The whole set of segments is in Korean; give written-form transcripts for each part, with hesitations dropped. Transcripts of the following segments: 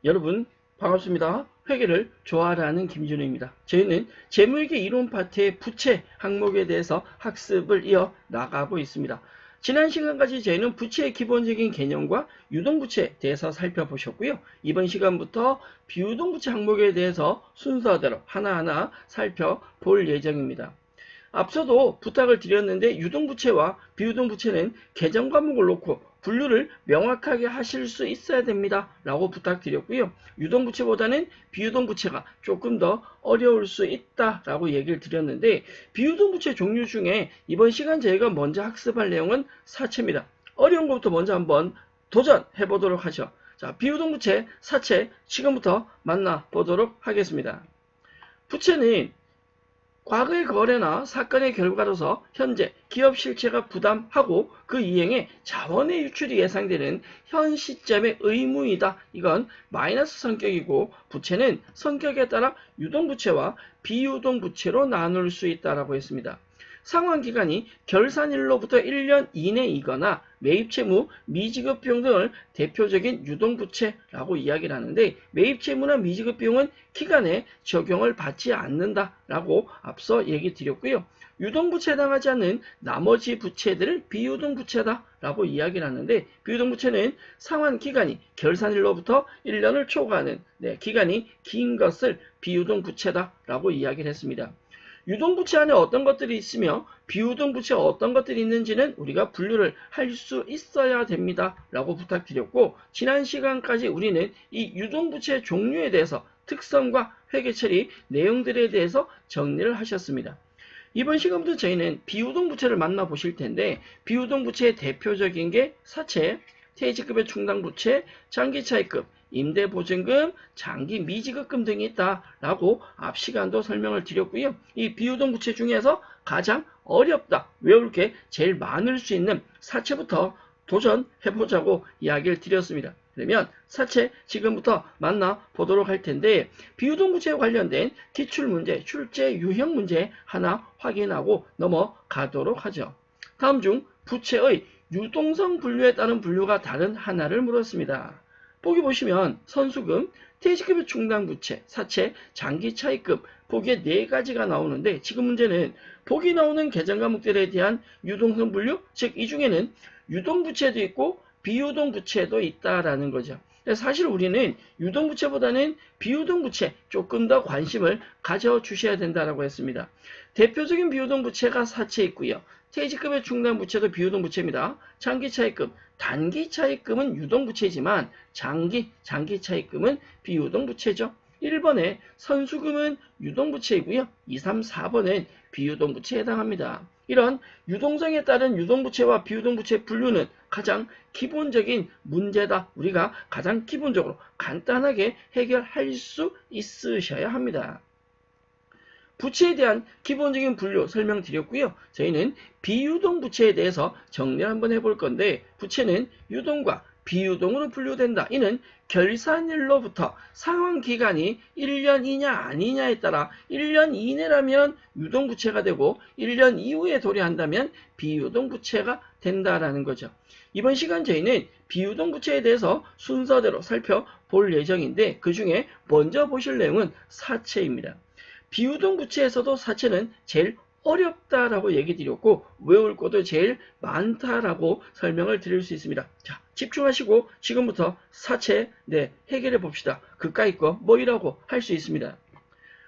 여러분 반갑습니다. 회계를 좋아하는 김준우입니다. 저희는 재무회계 이론 파트의 부채 항목에 대해서 학습을 이어 나가고 있습니다. 지난 시간까지 저희는 부채의 기본적인 개념과 유동부채에 대해서 살펴보셨고요. 이번 시간부터 비유동부채 항목에 대해서 순서대로 하나하나 살펴볼 예정입니다. 앞서도 부탁을 드렸는데 유동부채와 비유동부채는 계정 과목을 놓고 분류를 명확하게 하실 수 있어야 됩니다. 라고 부탁드렸고요. 유동부채보다는 비유동부채가 조금 더 어려울 수 있다 라고 얘기를 드렸는데 비유동부채 종류 중에 이번 시간 저희가 먼저 학습할 내용은 사채입니다. 어려운 것부터 먼저 한번 도전해 보도록 하죠. 자, 비유동부채, 사채 지금부터 만나보도록 하겠습니다. 부채는 과거의 거래나 사건의 결과로서 현재 기업 실체가 부담하고 그 이행에 자원의 유출이 예상되는 현 시점의 의무이다. 이건 마이너스 성격이고 부채는 성격에 따라 유동부채와 비유동부채로 나눌 수 있다고 했습니다. 상환기간이 결산일로부터 1년 이내이거나 매입채무, 미지급비용 등을 대표적인 유동부채라고 이야기를 하는데 매입채무나 미지급비용은 기간에 적용을 받지 않는다라고 앞서 얘기 드렸고요. 유동부채에 해당하지 않는 나머지 부채들을 비유동부채다라고 이야기를 하는데 비유동부채는 상환기간이 결산일로부터 1년을 초과하는 기간이 긴 것을 비유동부채다라고 이야기를 했습니다. 유동부채 안에 어떤 것들이 있으며 비유동부채 어떤 것들이 있는지는 우리가 분류를 할 수 있어야 됩니다. 라고 부탁드렸고 지난 시간까지 우리는 이 유동부채 종류에 대해서 특성과 회계처리 내용들에 대해서 정리를 하셨습니다. 이번 시간부터 저희는 비유동부채를 만나보실 텐데 비유동부채의 대표적인 게 사채, 퇴직급여 충당부채, 장기차입금, 임대보증금, 장기 미지급금 등이 있다라고 앞 시간도 설명을 드렸고요. 이 비유동부채 중에서 가장 어렵다, 외울 게 제일 많을 수 있는 사채부터 도전해보자고 이야기를 드렸습니다. 그러면 사채 지금부터 만나보도록 할 텐데 비유동부채에 관련된 기출문제, 출제 유형 문제 하나 확인하고 넘어가도록 하죠. 다음 중 부채의 유동성 분류에 따른 분류가 다른 하나를 물었습니다. 보기 보시면 선수금, 퇴직급여 충당부채, 사채, 장기차입금 보기에 4가지가 나오는데 지금 문제는 보기 나오는 계정 과목들에 대한 유동성 분류, 즉 이 중에는 유동부채도 있고 비유동부채도 있다라는 거죠. 사실 우리는 유동부채보다는 비유동부채 조금 더 관심을 가져주셔야 된다고 했습니다. 대표적인 비유동부채가 사채 있고요. 퇴직급여 충당부채도 비유동부채입니다. 장기차입금, 단기차입금은 유동부채지만 장기차입금은 비유동부채죠. 1번에 선수금은 유동부채이고요. 2, 3, 4번은 비유동부채에 해당합니다. 이런 유동성에 따른 유동부채와 비유동부채 분류는 가장 기본적인 문제다. 우리가 가장 기본적으로 간단하게 해결할 수 있으셔야 합니다. 부채에 대한 기본적인 분류 설명드렸고요. 저희는 비유동부채에 대해서 정리를 한번 해볼 건데 부채는 유동과 비유동으로 분류된다. 이는 결산일로부터 상환기간이 1년이냐 아니냐에 따라 1년 이내라면 유동부채가 되고 1년 이후에 도래한다면 비유동부채가 된다라는 거죠. 이번 시간 저희는 비유동부채에 대해서 순서대로 살펴볼 예정인데 그 중에 먼저 보실 내용은 사채입니다. 비유동부채에서도 사채는 제일 어렵다라고 얘기 드렸고 외울 것도 제일 많다라고 설명을 드릴 수 있습니다. 자, 집중하시고 지금부터 사채 해결해 봅시다. 그까이 거 뭐이라고 할 수 있습니다.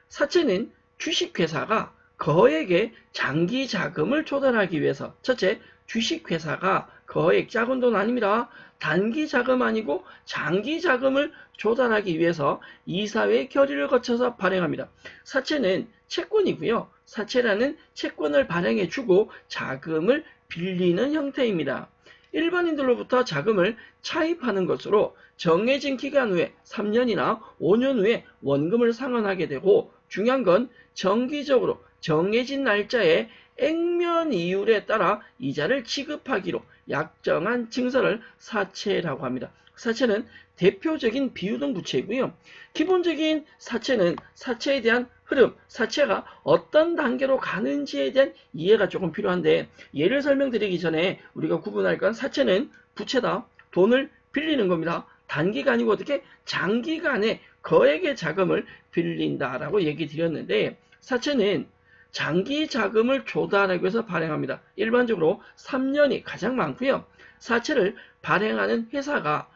사채는 주식회사가 거액의 장기 자금을 조달하기 위해서 첫째, 주식회사가 거액 작은 돈 아닙니다. 단기 자금 아니고 장기 자금을 조달하기 위해서 이사회 결의를 거쳐서 발행합니다. 사채는 채권이고요. 사채라는 채권을 발행해주고 자금을 빌리는 형태입니다. 일반인들로부터 자금을 차입하는 것으로 정해진 기간 후에 3년이나 5년 후에 원금을 상환하게 되고 중요한 건 정기적으로 정해진 날짜에 액면 이율에 따라 이자를 지급하기로 약정한 증서를 사채라고 합니다. 사채는 대표적인 비유동부채이고요. 기본적인 사채는 사채에 대한 흐름, 사채가 어떤 단계로 가는지에 대한 이해가 조금 필요한데 예를 설명드리기 전에 우리가 구분할 건 사채는 부채다. 돈을 빌리는 겁니다. 단기간이고 어떻게 장기간에 거액의 자금을 빌린다라고 얘기 드렸는데 사채는 장기 자금을 조달하기 위해서 발행합니다. 일반적으로 3년이 가장 많고요. 사채를 발행하는 회사가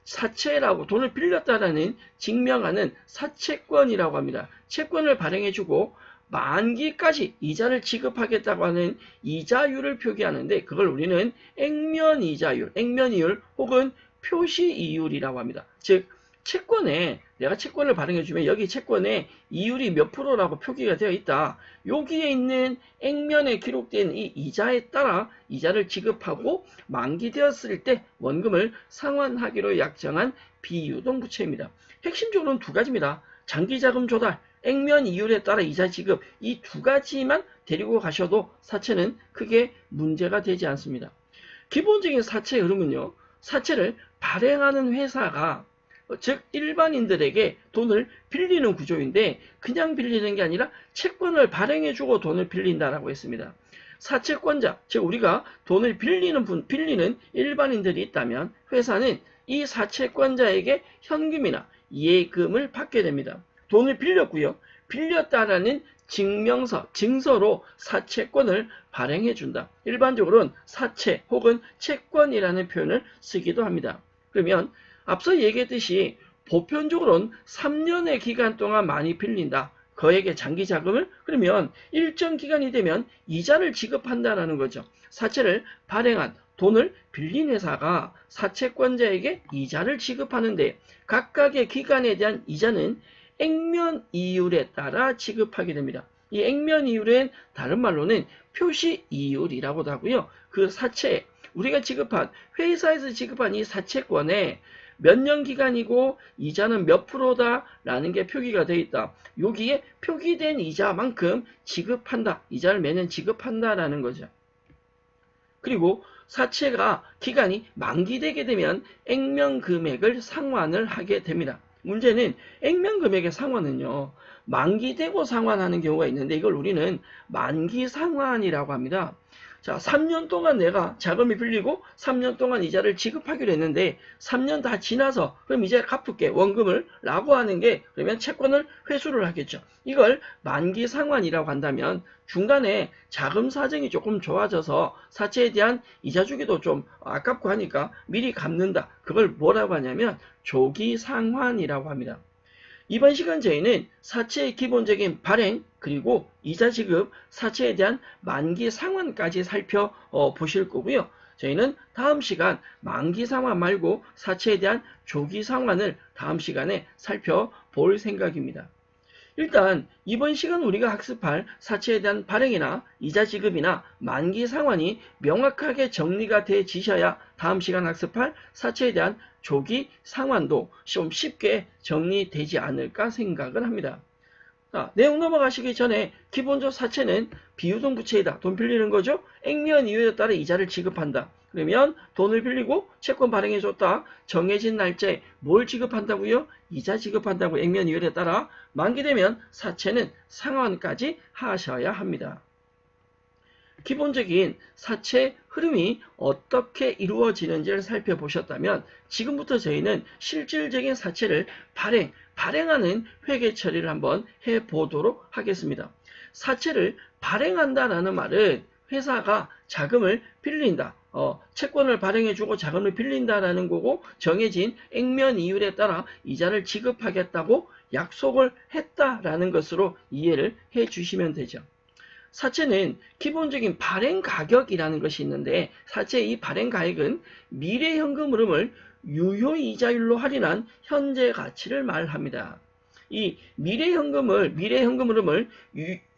사채라고 돈을 빌렸다라는 증명하는 사채권이라고 합니다. 채권을 발행해주고 만기까지 이자를 지급하겠다고 하는 이자율을 표기하는데 그걸 우리는 액면이자율, 액면이율 혹은 표시이율이라고 합니다. 즉 채권에 내가 채권을 발행해주면 여기 채권에 이율이 몇 프로라고 표기가 되어 있다. 여기에 있는 액면에 기록된 이 이자에 따라 이자를 지급하고 만기되었을 때 원금을 상환하기로 약정한 비유동부채입니다. 핵심적으로는 두 가지입니다. 장기자금 조달, 액면 이율에 따라 이자 지급 이 두 가지만 데리고 가셔도 사채는 크게 문제가 되지 않습니다. 기본적인 사채 흐름은요. 사채를 발행하는 회사가 즉 일반인들에게 돈을 빌리는 구조인데 그냥 빌리는 게 아니라 채권을 발행해주고 돈을 빌린다라고 했습니다. 사채권자, 즉 우리가 돈을 빌리는 일반인들이 있다면 회사는 이 사채권자에게 현금이나 예금을 받게 됩니다. 돈을 빌렸고요. 빌렸다라는 증명서, 증서로 사채권을 발행해준다. 일반적으로는 사채 혹은 채권이라는 표현을 쓰기도 합니다. 그러면 앞서 얘기했듯이 보편적으로는 3년의 기간 동안 많이 빌린다. 거액의 장기 자금을 그러면 일정 기간이 되면 이자를 지급한다라는 거죠. 사채를 발행한 돈을 빌린 회사가 사채권자에게 이자를 지급하는데 각각의 기간에 대한 이자는 액면 이율에 따라 지급하게 됩니다. 이 액면 이율은 다른 말로는 표시 이율이라고도 하고요. 그 사채, 우리가 지급한 회사에서 지급한 이 사채권에 몇 년 기간이고 이자는 몇 프로다라는 게 표기가 되어 있다. 여기에 표기된 이자만큼 지급한다. 이자를 매년 지급한다라는 거죠. 그리고 사채가 기간이 만기되게 되면 액면 금액을 상환을 하게 됩니다. 문제는 액면 금액의 상환은요. 만기되고 상환하는 경우가 있는데 이걸 우리는 만기 상환이라고 합니다. 자, 3년 동안 내가 자금이 빌리고 3년 동안 이자를 지급하기로 했는데 3년 다 지나서 그럼 이제 갚을게 원금을 라고 하는 게 그러면 채권을 회수를 하겠죠. 이걸 만기 상환이라고 한다면 중간에 자금 사정이 조금 좋아져서 사채에 대한 이자 주기도 좀 아깝고 하니까 미리 갚는다. 그걸 뭐라고 하냐면 조기 상환이라고 합니다. 이번 시간 저희는 사채의 기본적인 발행 그리고 이자 지급, 사채에 대한 만기 상환까지 살펴보실 거고요. 저희는 다음 시간 만기 상환 말고 사채에 대한 조기 상환을 다음 시간에 살펴볼 생각입니다. 일단 이번 시간 우리가 학습할 사채에 대한 발행이나 이자 지급이나 만기 상환이 명확하게 정리가 되지셔야 다음 시간 학습할 사채에 대한 조기 상환도 좀 쉽게 정리되지 않을까 생각을 합니다. 자, 내용 넘어가시기 전에 기본적으로 사채는 비유동 부채이다. 돈 빌리는 거죠. 액면 이율에 따라 이자를 지급한다. 그러면 돈을 빌리고 채권 발행해줬다. 정해진 날짜에 뭘 지급한다고요? 이자 지급한다고 액면 이율에 따라 만기되면 사채는 상환까지 하셔야 합니다. 기본적인 사채 흐름이 어떻게 이루어지는지를 살펴보셨다면 지금부터 저희는 실질적인 사채를 발행하는 회계 처리를 한번 해보도록 하겠습니다. 사채를 발행한다라는 말은 회사가 자금을 빌린다. 채권을 발행해주고 자금을 빌린다라는 거고 정해진 액면 이율에 따라 이자를 지급하겠다고 약속을 했다라는 것으로 이해를 해주시면 되죠. 사채는 기본적인 발행 가격이라는 것이 있는데 사채의 이 발행 가액은 미래 현금 흐름을 유효이자율로 할인한 현재 가치를 말합니다. 이 미래 현금 흐름을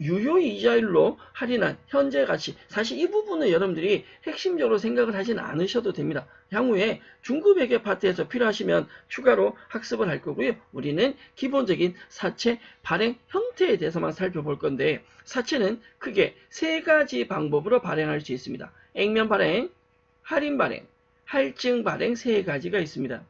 유효이자율로 할인한 현재 가치 사실 이 부분은 여러분들이 핵심적으로 생각을 하지는 않으셔도 됩니다. 향후에 중급회계 파트에서 필요하시면 추가로 학습을 할 거고요. 우리는 기본적인 사채 발행 형태에 대해서만 살펴볼 건데 사채는 크게 세 가지 방법으로 발행할 수 있습니다. 액면 발행, 할인 발행, 할증 발행 세 가지가 있습니다.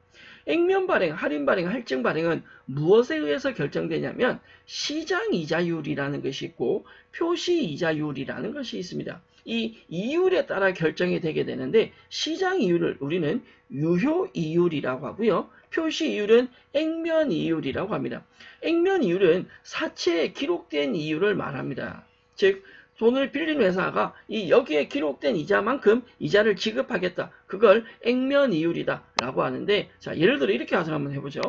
액면 발행, 할인 발행, 할증 발행은 무엇에 의해서 결정되냐면 시장 이자율이라는 것이 있고 표시 이자율이라는 것이 있습니다. 이 이율에 따라 결정이 되게 되는데 시장 이율을 우리는 유효 이율이라고 하고요. 표시 이율은 액면 이율이라고 합니다. 액면 이율은 사채에 기록된 이율을 말합니다. 즉 돈을 빌린 회사가 여기에 기록된 이자만큼 이자를 지급하겠다. 그걸 액면 이율이다 라고 하는데, 자 예를 들어 이렇게 가정 한번 해보죠.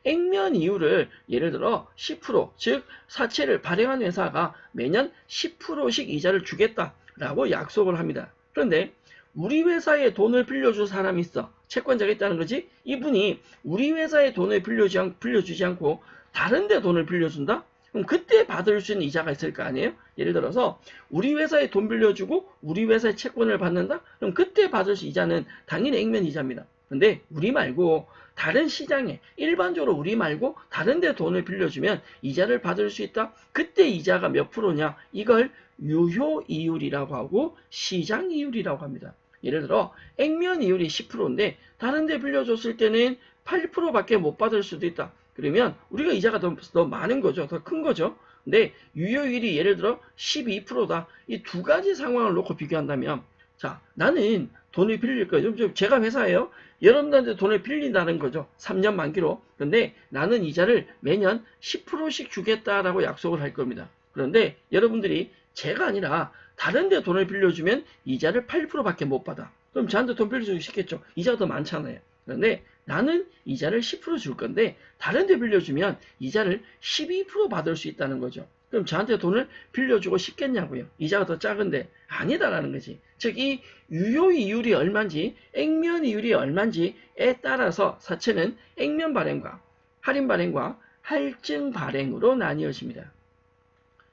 액면 이율을 예를 들어 10%, 즉 사채를 발행한 회사가 매년 10%씩 이자를 주겠다라고 약속을 합니다. 그런데 우리 회사에 돈을 빌려줄 사람이 있어. 채권자가 있다는 거지. 이분이 우리 회사에 돈을 빌려주지 않고 다른 데 돈을 빌려준다? 그럼 그때 받을 수 있는 이자가 있을 거 아니에요? 예를 들어서 우리 회사에 돈 빌려주고 우리 회사에 채권을 받는다? 그럼 그때 받을 수 있는 이자는 당연히 액면 이자입니다. 근데 우리 말고 다른 시장에 일반적으로 우리 말고 다른 데 돈을 빌려주면 이자를 받을 수 있다? 그때 이자가 몇 프로냐? 이걸 유효 이율이라고 하고 시장 이율이라고 합니다. 예를 들어 액면 이율이 10%인데 다른 데 빌려줬을 때는 8%밖에 못 받을 수도 있다. 그러면 우리가 이자가 더 많은 거죠. 더 큰 거죠. 근데 유효율이 예를 들어 12%다. 이 두 가지 상황을 놓고 비교한다면, 자, 나는 돈을 빌릴 거예요. 제가 회사예요. 여러분들한테 돈을 빌린다는 거죠. 3년 만기로. 근데 나는 이자를 매년 10%씩 주겠다라고 약속을 할 겁니다. 그런데 여러분들이 제가 아니라 다른 데 돈을 빌려주면 이자를 8%밖에 못 받아. 그럼 저한테 돈 빌려주기 쉽겠죠. 이자가 더 많잖아요. 그런데 나는 이자를 10% 줄 건데 다른 데 빌려주면 이자를 12% 받을 수 있다는 거죠. 그럼 저한테 돈을 빌려주고 싶겠냐고요. 이자가 더 작은데. 아니다라는 거지. 즉 이 유효 이율이 얼마인지 액면 이율이 얼마인지에 따라서 사채는 액면 발행과 할인 발행과 할증 발행으로 나뉘어집니다.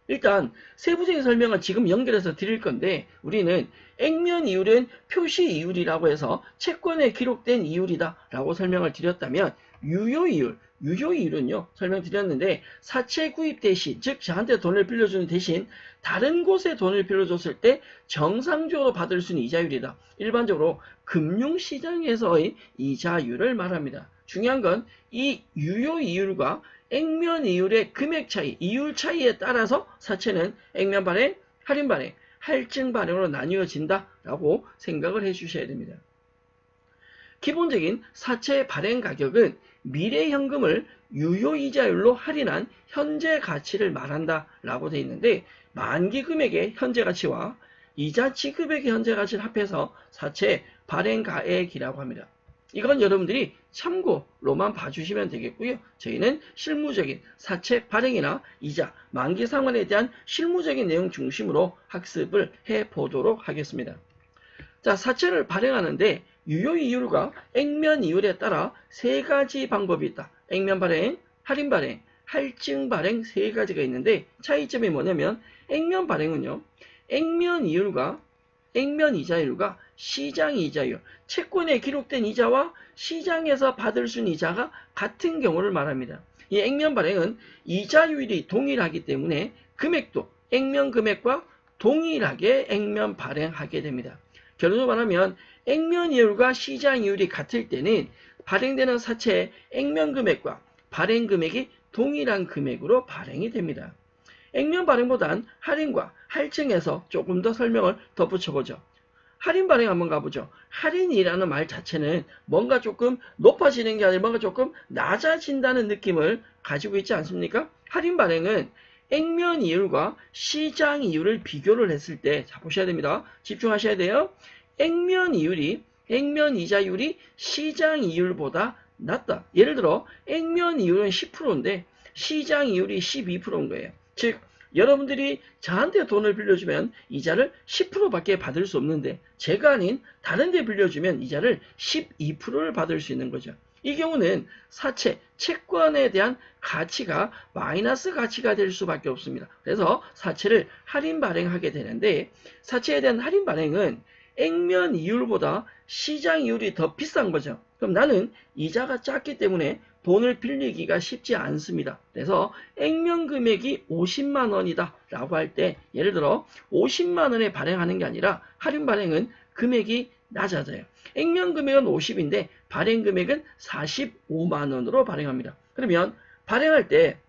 일단 세부적인 설명은 지금 연결해서 드릴 건데, 우리는 액면 이율은 표시 이율이라고 해서 채권에 기록된 이율이다 라고 설명을 드렸다면, 유효 이율은요 설명드렸는데 사채 구입 대신, 즉 저한테 돈을 빌려주는 대신 다른 곳에 돈을 빌려줬을 때 정상적으로 받을 수 있는 이자율이다. 일반적으로 금융시장에서의 이자율을 말합니다. 중요한 건 이 유효 이율과 액면 이율의 금액 차이, 이율 차이에 따라서 사채는 액면 발행, 할인 발행, 할증 발행으로 나뉘어진다라고 생각을 해주셔야 됩니다. 기본적인 사채 발행 가격은 미래 현금을 유효 이자율로 할인한 현재 가치를 말한다라고 되어 있는데, 만기 금액의 현재 가치와 이자 지급액의 현재 가치를 합해서 사채 발행 가액이라고 합니다. 이건 여러분들이 참고로만 봐주시면 되겠고요. 저희는 실무적인 사채 발행이나 이자, 만기 상환에 대한 실무적인 내용 중심으로 학습을 해보도록 하겠습니다. 자, 사채를 발행하는데 유효 이율과 액면 이율에 따라 세 가지 방법이 있다. 액면 발행, 할인 발행, 할증 발행 세 가지가 있는데 차이점이 뭐냐면, 액면 발행은요, 액면 이율과 액면 이자율과 시장 이자율, 채권에 기록된 이자와 시장에서 받을 수 있는 이자가 같은 경우를 말합니다. 이 액면 발행은 이자율이 동일하기 때문에 금액도 액면 금액과 동일하게 액면 발행하게 됩니다. 결론을 말하면 액면 이율과 시장 이율이 같을 때는 발행되는 사채의 액면 금액과 발행 금액이 동일한 금액으로 발행이 됩니다. 액면 발행보단 할인과 할증에서 조금 더 설명을 덧붙여보죠. 할인 발행 한번 가보죠. 할인이라는 말 자체는 뭔가 조금 높아지는 게 아니라 뭔가 조금 낮아진다는 느낌을 가지고 있지 않습니까? 할인 발행은 액면 이율과 시장 이율을 비교를 했을 때, 자 보셔야 됩니다. 집중하셔야 돼요. 액면 이율이, 액면 이자율이 시장 이율보다 낮다. 예를 들어 액면 이율은 10%인데 시장 이율이 12%인 거예요. 즉 여러분들이 저한테 돈을 빌려주면 이자를 10%밖에 받을 수 없는데 제가 아닌 다른 데 빌려주면 이자를 12%를 받을 수 있는 거죠. 이 경우는 사채, 채권에 대한 가치가 마이너스 가치가 될 수밖에 없습니다. 그래서 사채를 할인 발행하게 되는데, 사채에 대한 할인 발행은 액면 이율보다 시장 이율이 더 비싼 거죠. 그럼 나는 이자가 작기 때문에 돈을 빌리기가 쉽지 않습니다. 그래서 액면 금액이 50만 원이다 라고 할 때, 예를 들어 50만 원에 발행하는 게 아니라 할인 발행은 금액이 낮아져요. 액면 금액은 50인데 발행 금액은 45만 원으로 발행합니다. 그러면 발행할 때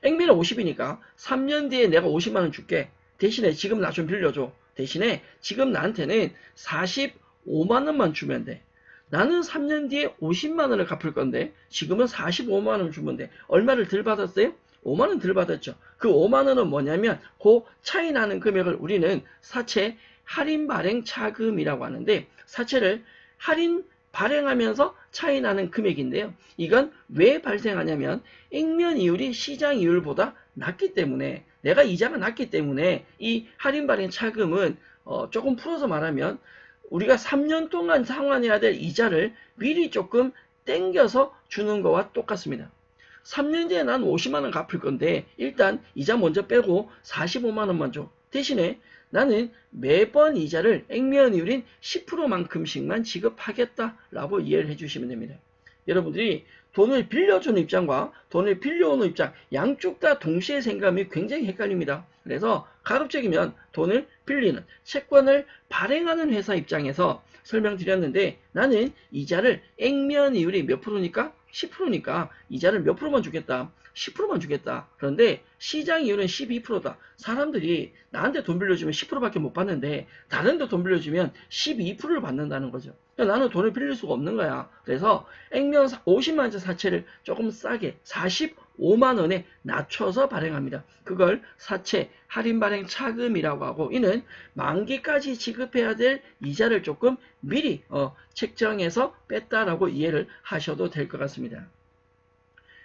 액면은 50이니까 3년 뒤에 내가 50만 원 줄게. 대신에 지금 나 좀 빌려줘. 대신에 지금 나한테는 45만 원만 주면 돼. 나는 3년 뒤에 50만 원을 갚을 건데 지금은 45만 원 주면 돼. 얼마를 덜 받았어요? 5만 원 덜 받았죠. 그 5만 원은 뭐냐면 그 차이 나는 금액을 우리는 사채 할인 발행 차금이라고 하는데, 사채를 할인 발행하면서 차이 나는 금액인데요. 이건 왜 발생하냐면 액면 이율이 시장 이율보다 낮기 때문에, 내가 이자가 낮기 때문에 이 할인 발행 차금은 조금 풀어서 말하면 우리가 3년 동안 상환해야 될 이자를 미리 조금 땡겨서 주는 거와 똑같습니다. 3년 뒤에 난 50만 원 갚을 건데 일단 이자 먼저 빼고 45만 원만 줘. 대신에 나는 매번 이자를 액면이율인 10%만큼씩만 지급하겠다라고 이해를 해주시면 됩니다. 여러분들이 돈을 빌려주는 입장과 돈을 빌려오는 입장, 양쪽 다 동시에 생각하면 굉장히 헷갈립니다. 그래서 가급적이면 돈을 빌리는, 채권을 발행하는 회사 입장에서 설명드렸는데, 나는 이자를 액면이율이 몇 프로니까? 10%니까 이자를 몇 프로만 주겠다? 10%만 주겠다. 그런데 시장 이율은 12%다. 사람들이 나한테 돈 빌려주면 10%밖에 못 받는데 다른 데 돈 빌려주면 12%를 받는다는 거죠. 나는 돈을 빌릴 수가 없는 거야. 그래서 액면 50만원짜리 사채를 조금 싸게 45만 원에 낮춰서 발행합니다. 그걸 사채 할인 발행 차금이라고 하고, 이는 만기까지 지급해야 될 이자를 조금 미리 책정해서 뺐다라고 이해를 하셔도 될 것 같습니다.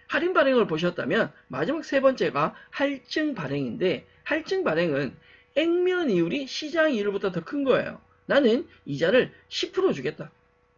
할인 발행을 보셨다면 마지막 세 번째가 할증 발행인데, 할증 발행은 액면 이율이 시장 이율보다 더 큰 거예요. 나는 이자를 10% 주겠다.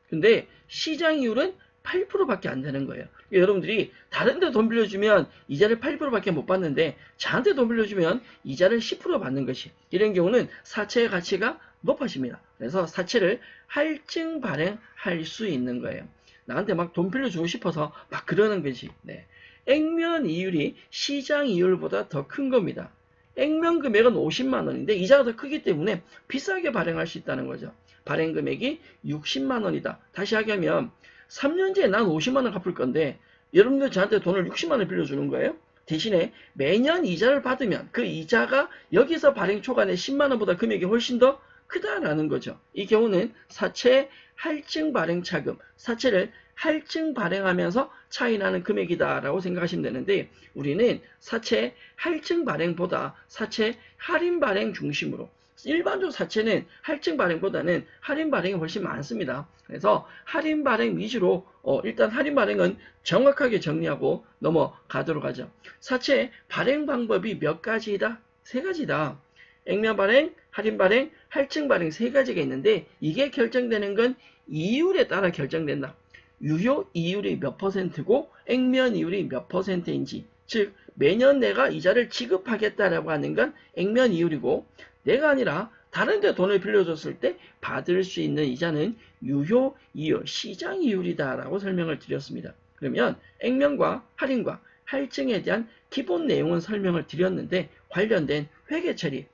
근데 시장 이율은 8%밖에 안 되는 거예요. 여러분들이 다른 데 돈 빌려주면 이자를 8%밖에 못 받는데 저한테 돈 빌려주면 이자를 10% 받는 것이, 이런 경우는 사채의 가치가 높아집니다. 그래서 사채를 할증 발행할 수 있는 거예요. 나한테 막 돈 빌려주고 싶어서 막 그러는 거지. 네. 액면 이율이 시장 이율보다 더 큰 겁니다. 액면 금액은 50만 원인데 이자가 더 크기 때문에 비싸게 발행할 수 있다는 거죠. 발행 금액이 60만 원이다. 다시 하면 3년 뒤에 난 50만 원 갚을 건데 여러분들 저한테 돈을 60만 원 빌려주는 거예요. 대신에 매년 이자를 받으면 그 이자가 여기서 발행 초과의 10만 원보다 금액이 훨씬 더 크다라는 거죠. 이 경우는 사채 할증 발행 차금, 사채를 할증 발행하면서 차이 나는 금액이다라고 생각하시면 되는데, 우리는 사채 할증 발행보다 사채 할인 발행 중심으로, 일반적으로 사채는 할증 발행보다는 할인 발행이 훨씬 많습니다. 그래서 할인 발행 위주로 일단 할인 발행은 정확하게 정리하고 넘어가도록 하죠. 사채 발행 방법이 몇 가지이다? 세 가지다. 액면 발행, 할인 발행, 할증 발행 세 가지가 있는데 이게 결정되는 건 이율에 따라 결정된다. 유효 이율이 몇 %고 액면 이율이 몇 %인지, 즉 매년 내가 이자를 지급하겠다라고 하는 건 액면 이율이고, 내가 아니라 다른 데 돈을 빌려줬을 때 받을 수 있는 이자는 유효 이율, 시장 이율이다라고 설명을 드렸습니다. 그러면 액면과 할인과 할증에 대한 기본 내용은 설명을 드렸는데 관련된 회계 처리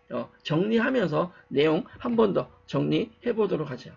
정리하면서 내용 한 번 더 정리해 보도록 하죠.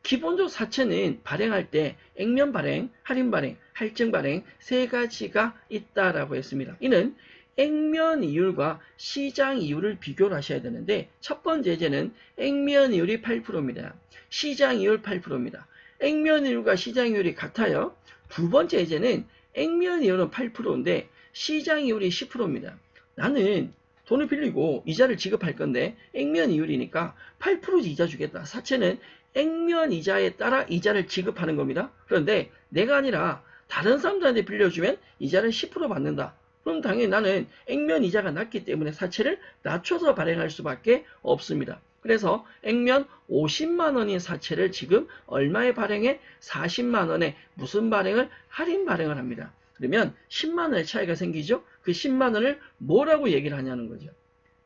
기본적으로 사채는 발행할 때 액면 발행, 할인 발행, 할증 발행 세 가지가 있다라고 했습니다. 이는 액면 이율과 시장 이율을 비교를 하셔야 되는데, 첫 번째 예제는 액면 이율이 8%입니다. 시장 이율 8%입니다. 액면 이율과 시장 이율이 같아요. 두 번째 예제는 액면 이율은 8%인데 시장 이율이 10%입니다. 나는 돈을 빌리고 이자를 지급할 건데 액면 이율이니까 8% 이자 주겠다. 사채는 액면 이자에 따라 이자를 지급하는 겁니다. 그런데 내가 아니라 다른 사람들한테 빌려주면 이자를 10% 받는다. 그럼 당연히 나는 액면 이자가 낮기 때문에 사채를 낮춰서 발행할 수밖에 없습니다. 그래서 액면 50만 원인 사채를 지금 얼마에 발행해? 40만 원에 무슨 발행을? 할인 발행을 합니다. 그러면 10만 원의 차이가 생기죠? 그 10만 원을 뭐라고 얘기를 하냐는 거죠.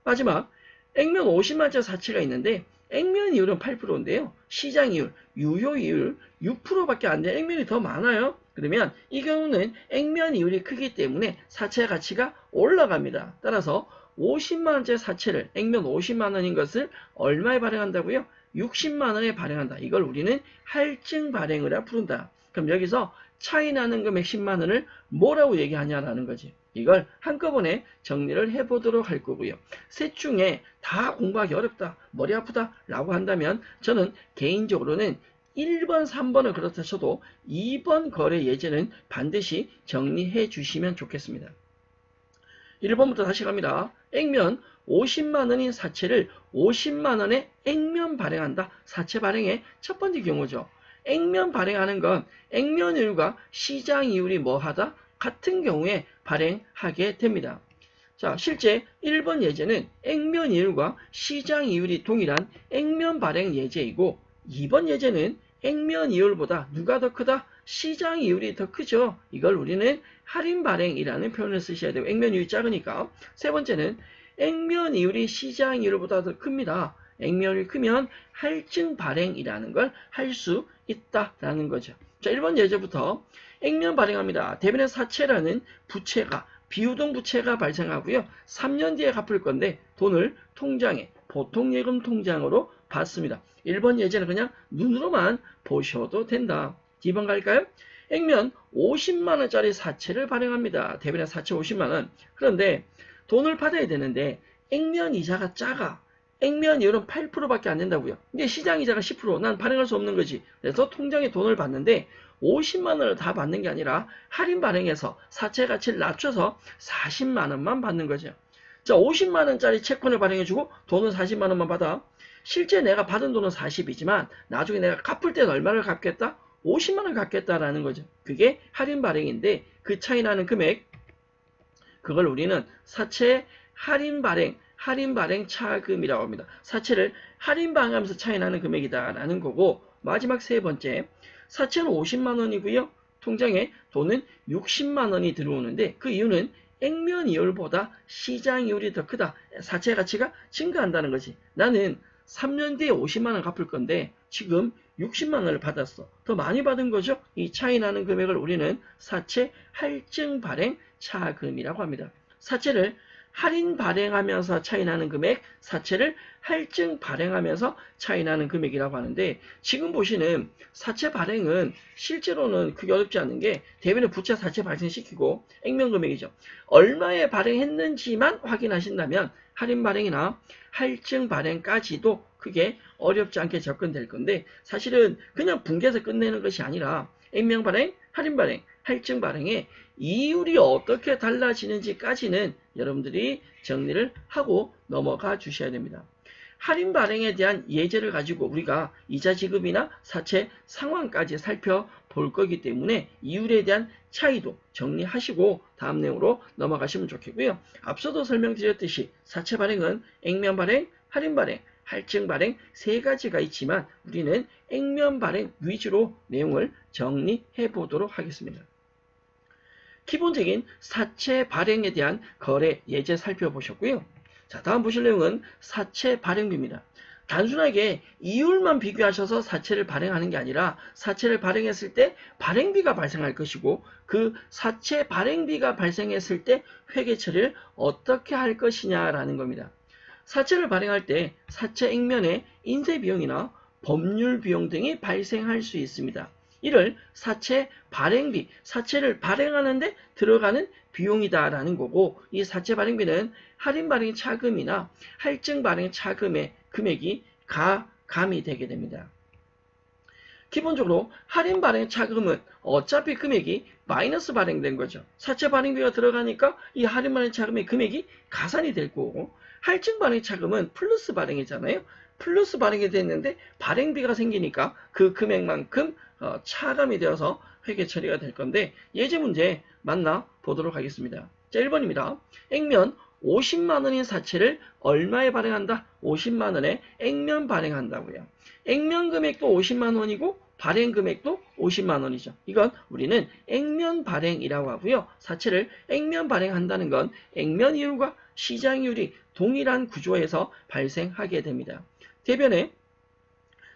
마지막 액면 50만 원짜리 사채가 있는데 액면 이율은 8%인데요. 시장 이율, 유효 이율 6%밖에 안 되는 액면이 더 많아요. 그러면 이 경우는 액면 이율이 크기 때문에 사채 가치가 올라갑니다. 따라서 50만 원짜리 사채를 액면 50만 원인 것을 얼마에 발행한다고요? 60만 원에 발행한다. 이걸 우리는 할증 발행이라 부른다. 그럼 여기서 차이 나는 금액 10만 원을 뭐라고 얘기하냐라는 거지. 이걸 한꺼번에 정리를 해보도록 할 거고요. 셋 중에 다 공부하기 어렵다, 머리 아프다 라고 한다면 저는 개인적으로는 1번, 3번은 그렇다 쳐도 2번 거래 예제는 반드시 정리해 주시면 좋겠습니다. 1번부터 다시 갑니다. 액면 50만원인 사채를 50만원에 액면 발행한다. 사채 발행의 첫 번째 경우죠. 액면 발행하는 건 액면이율과 시장이율이 뭐하다? 같은 경우에 발행하게 됩니다. 자, 실제 1번 예제는 액면이율과 시장이율이 동일한 액면 발행 예제이고 2번 예제는 액면이율보다 누가 더 크다? 시장이율이 더 크죠. 이걸 우리는 할인 발행이라는 표현을 쓰셔야 돼요. 액면이율이 작으니까. 세 번째는 액면이율이 시장이율보다 더 큽니다. 액면이 크면 할증 발행이라는 걸 할 수 있다라는 거죠. 자, 1번 예제부터 액면 발행합니다. 대변의 사채라는 부채가 비유동 부채가 발생하고요. 3년 뒤에 갚을 건데 돈을 통장에 보통예금 통장으로 받습니다. 1번 예제는 그냥 눈으로만 보셔도 된다. 2번 갈까요? 액면 50만원짜리 사채를 발행합니다. 대변의 사채 50만원. 그런데 돈을 받아야 되는데 액면 이자가 작아. 액면 이율은 8%밖에 안 된다고요. 근데 시장 이자가 10%. 난 발행할 수 없는 거지. 그래서 통장에 돈을 받는데 50만원을 다 받는 게 아니라 할인 발행해서 사채 가치를 낮춰서 40만원만 받는 거죠. 자, 50만원짜리 채권을 발행해주고 돈은 40만원만 받아. 실제 내가 받은 돈은 40이지만 나중에 내가 갚을 때는 얼마를 갚겠다? 50만원 갚겠다라는 거죠. 그게 할인 발행인데 그 차이 나는 금액, 그걸 우리는 사채 할인 발행 차금이라고 합니다. 사채를 할인 발행하면서 차이 나는 금액이다라는 거고, 마지막 세 번째, 사채는 50만원이고요. 통장에 돈은 60만원이 들어오는데 그 이유는 액면 이율보다 시장 이율이 더 크다. 사채 가치가 증가한다는 거지. 나는 3년 뒤에 50만원 갚을 건데 지금 60만원을 받았어. 더 많이 받은 거죠. 이 차이 나는 금액을 우리는 사채 할증 발행 차금이라고 합니다. 사채를 할인 발행하면서 차이 나는 금액, 사채를 할증 발행하면서 차이 나는 금액이라고 하는데, 지금 보시는 사채 발행은 실제로는 그게 어렵지 않은 게 대변에 부채 사채 발생시키고 액면 금액이죠. 얼마에 발행했는지만 확인하신다면 할인 발행이나 할증 발행까지도 그게 어렵지 않게 접근될 건데, 사실은 그냥 분개해서 끝내는 것이 아니라 액면 발행, 할인 발행, 할증 발행의 이율이 어떻게 달라지는지까지는 여러분들이 정리를 하고 넘어가 주셔야 됩니다. 할인 발행에 대한 예제를 가지고 우리가 이자 지급이나 사채 상황까지 살펴볼 거기 때문에 이율에 대한 차이도 정리하시고 다음 내용으로 넘어가시면 좋겠고요. 앞서도 설명드렸듯이 사채 발행은 액면 발행, 할인 발행, 할증 발행 세 가지가 있지만 우리는 액면 발행 위주로 내용을 정리해 보도록 하겠습니다. 기본적인 사채 발행에 대한 거래 예제 살펴보셨고요. 자, 다음 보실 내용은 사채 발행비입니다. 단순하게 이율만 비교하셔서 사채를 발행하는 게 아니라 사채를 발행했을 때 발행비가 발생할 것이고 그 사채 발행비가 발생했을 때 회계 처리를 어떻게 할 것이냐라는 겁니다. 사채를 발행할 때 사채 액면에 인쇄 비용이나 법률 비용 등이 발생할 수 있습니다. 이를 사채 발행비, 사채를 발행하는데 들어가는 비용이다라는 거고, 이 사채 발행비는 할인 발행 차금이나 할증 발행 차금의 금액이 가감이 되게 됩니다. 기본적으로 할인 발행 차금은 어차피 금액이 마이너스 발행된 거죠. 사채 발행비가 들어가니까 이 할인 발행 차금의 금액이 가산이 될 거고, 할증 발행 차금은 플러스 발행이잖아요. 플러스 발행이 됐는데 발행비가 생기니까 그 금액만큼 차감이 되어서 회계 처리가 될 건데, 예제 문제 만나 보도록 하겠습니다. 자, 1번입니다. 액면 50만원인 사채를 얼마에 발행한다? 50만원에 액면 발행한다고요. 액면 금액도 50만원이고 발행 금액도 50만원이죠. 이건 우리는 액면 발행이라고 하고요. 사채를 액면 발행한다는 건 액면 이율과 시장 이율이 동일한 구조에서 발생하게 됩니다. 대변에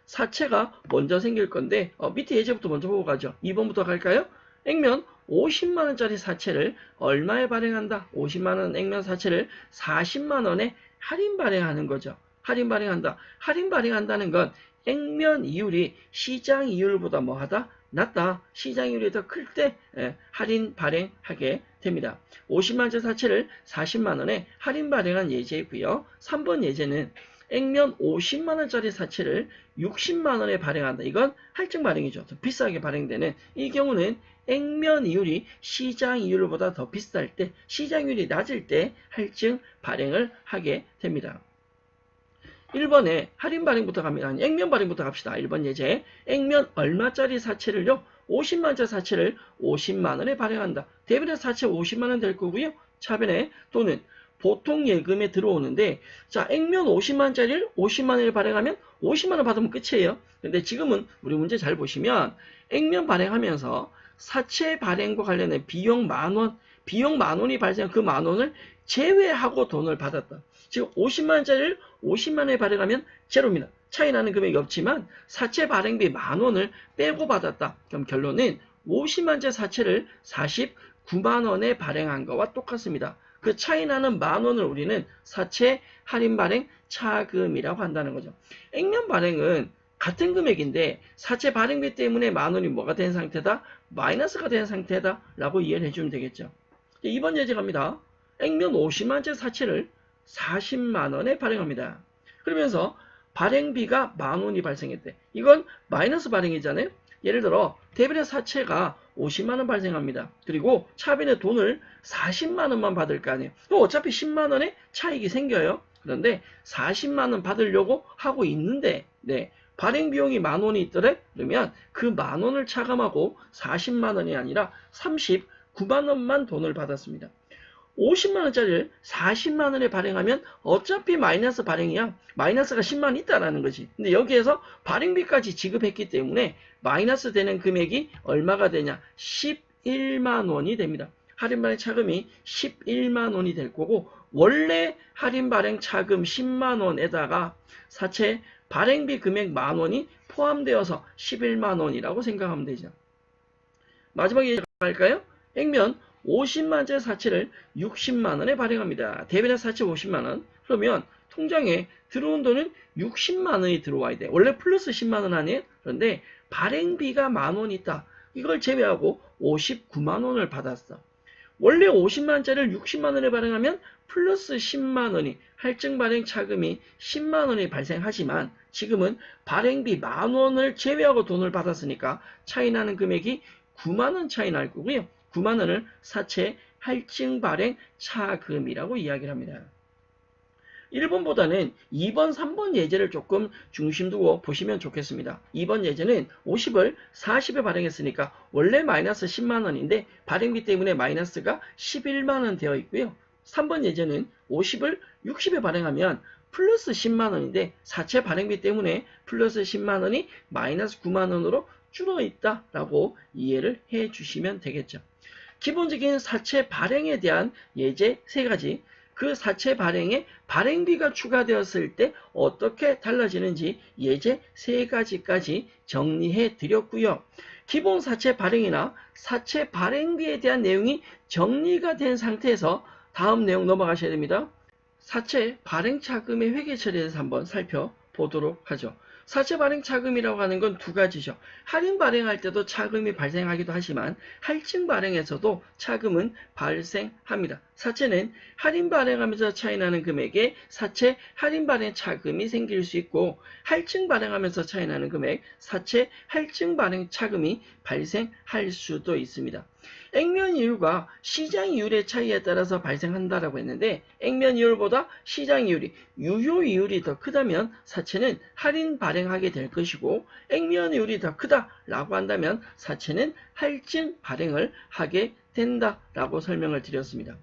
사채가 먼저 생길 건데 밑에 예제부터 먼저 보고 가죠. 2번부터 갈까요? 액면 50만원짜리 사채를 얼마에 발행한다? 50만원 액면 사채를 40만원에 할인 발행하는 거죠. 할인 발행한다. 할인 발행한다는 건 액면 이율이 시장 이율보다 뭐하다? 낮다. 시장 이율이 더 클 때 할인 발행하게 됩니다. 50만원짜리 사채를 40만원에 할인 발행한 예제이고요. 3번 예제는 액면 50만원짜리 사채를 60만원에 발행한다. 이건 할증 발행이죠. 더 비싸게 발행되는 이 경우는 액면 이율이 시장 이율보다 더 비쌀 때, 시장 이율이 낮을 때 할증 발행을 하게 됩니다. 1번에 할인 발행부터 갑니다. 액면 발행부터 갑시다. 1번 예제. 액면 얼마짜리 사채를요? 50만원짜리 사채를 50만원에 발행한다. 대변에 사채 50만원 될 거고요. 차변에 또는 보통 예금에 들어오는데, 자, 액면 50만원짜리를 50만원에 발행하면 50만원 받으면 끝이에요. 근데 지금은 우리 문제 잘 보시면 액면 발행하면서 사채 발행과 관련된 비용 만원이 발생한 그 만원을 제외하고 돈을 받았다. 지금 50만원짜리를 50만원에 발행하면 제로입니다. 차이 나는 금액이 없지만 사채 발행비 만원을 빼고 받았다. 그럼 결론은 50만원짜리 사채를 49만원에 발행한 거와 똑같습니다. 그 차이 나는 만원을 우리는 사채 할인 발행 차금이라고 한다는 거죠. 액면 발행은 같은 금액인데 사채 발행비 때문에 만원이 뭐가 된 상태다? 마이너스가 된 상태다 라고 이해를 해주면 되겠죠. 2번 예제 갑니다. 액면 50만원짜리 사채를 40만원에 발행합니다. 그러면서 발행비가 만원이 발생했대. 이건 마이너스 발행이잖아요. 예를 들어 대변의 사채가 50만원 발생합니다. 그리고 차변의 돈을 40만원만 받을 거 아니에요. 그럼 어차피 10만원의 차익이 생겨요. 그런데 40만원 받으려고 하고 있는데 발행 비용이 만원이 있더래? 그러면 그 만원을 차감하고 40만원이 아니라 39만원만 돈을 받았습니다. 50만원짜리를 40만원에 발행하면 어차피 마이너스 발행이야. 마이너스가 10만원 있다라는 거지. 근데 여기에서 발행비까지 지급했기 때문에 마이너스 되는 금액이 얼마가 되냐? 11만원이 됩니다. 할인 발행 차금이 11만원이 될 거고, 원래 할인 발행 차금 10만원에다가 사채 발행비 금액 만원이 포함되어서 11만원이라고 생각하면 되죠. 마지막에 갈까요? 액면 50만원짜리 사채를 60만원에 발행합니다. 대변의 사채 50만원. 그러면 통장에 들어온 돈은 60만원이 들어와야 돼. 원래 플러스 10만원 아니에요? 그런데 발행비가 만원이 있다. 이걸 제외하고 59만원을 받았어. 원래 50만원짜리를 60만원에 발행하면 플러스 10만원이 할증 발행 차금이 10만원이 발생하지만 지금은 발행비 만원을 제외하고 돈을 받았으니까 차이 나는 금액이 9만원 차이 날 거고요. 9만원을 사채 할증 발행 차금이라고 이야기를 합니다. 1번보다는 2번, 3번 예제를 조금 중심 두고 보시면 좋겠습니다. 2번 예제는 50을 40에 발행했으니까 원래 마이너스 10만원인데 발행비 때문에 마이너스가 11만원 되어 있고요. 3번 예제는 50을 60에 발행하면 플러스 10만원인데 사채 발행비 때문에 플러스 10만원이 마이너스 9만원으로 줄어 있다라고 이해를 해 주시면 되겠죠. 기본적인 사채 발행에 대한 예제 3가지, 그 사채 발행에 발행비가 추가되었을 때 어떻게 달라지는지 예제 3가지까지 정리해 드렸고요. 기본 사채 발행이나 사채 발행비에 대한 내용이 정리가 된 상태에서 다음 내용 넘어가셔야 됩니다. 사채 발행 차금의 회계 처리에 대해서 한번 살펴보도록 하죠. 사채 발행 차금이라고 하는 건 2가지죠. 할인 발행할 때도 차금이 발생하기도 하지만 할증 발행에서도 차금은 발생합니다. 사채는 할인 발행하면서 차이나는 금액에 사채 할인 발행 차금이 생길 수 있고, 할증 발행하면서 차이나는 금액 사채 할증 발행 차금이 발생할 수도 있습니다. 액면 이율과 시장 이율의 차이에 따라서 발생한다라고 했는데, 액면 이율보다 시장 이율이, 유효 이율이 더 크다면 사채는 할인 발행하게 될 것이고, 액면 이율이 더 크다라고 한다면 사채는 할증 발행을 하게 된다라고 설명을 드렸습니다.